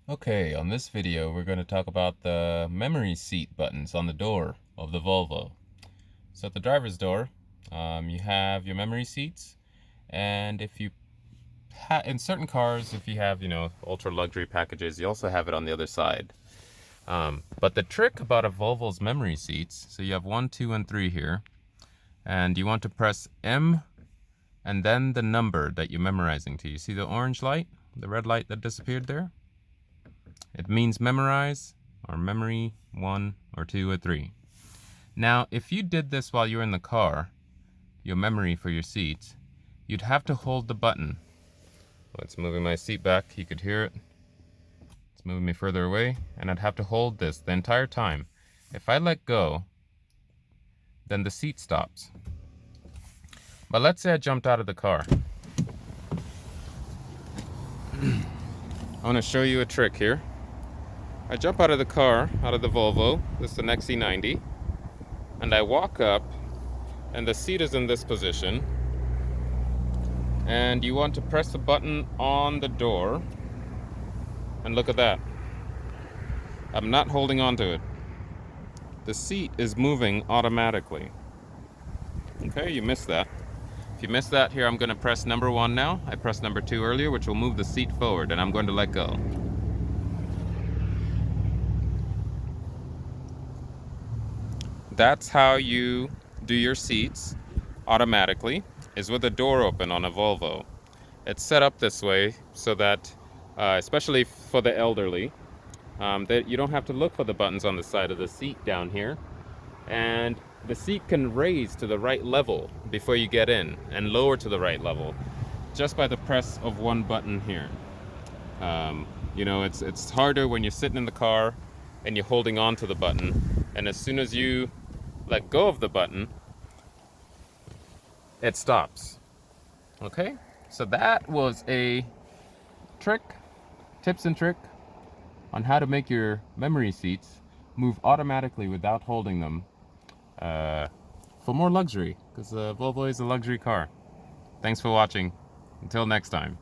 Okay, on this video we're going to talk about the memory seat buttons on the door of the Volvo. So at the driver's door, you have your memory seats, and if you in certain cars, if you have, ultra luxury packages, you also have it on the other side. But the trick about a Volvo's memory seats, so you have 1, 2, and 3 here, and you want to press M and then the number that you're memorizing to. You see the orange light, the red light that disappeared there? It means memorize or memory 1 or 2 or 3. Now, if you did this while you're in the car, your memory for your seat, you'd have to hold the button. Well, it's moving my seat back, you could hear it. It's moving me further away, and I'd have to hold this the entire time. If I let go, then the seat stops. But let's say I jumped out of the car. I want to show you a trick here. I jump out of the car, out of the Volvo, this is an XC90, and I walk up, and the seat is in this position, and you want to press the button on the door, and look at that. I'm not holding on to it. The seat is moving automatically. Okay, you missed that. If you missed that, here I'm going to press number 1 now. I pressed number 2 earlier, which will move the seat forward, and I'm going to let go. That's how you do your seats automatically, is with the door open on a Volvo. It's set up this way so that, especially for the elderly, that you don't have to look for the buttons on the side of the seat down here. And the seat can raise to the right level before you get in and lower to the right level just by the press of one button here. It's harder when you're sitting in the car and you're holding on to the button, and as soon as you let go of the button, it stops. Okay, so that was a tips and trick on how to make your memory seats move automatically without holding them, for more luxury, because Volvo is a luxury car. Thanks for watching. Until next time.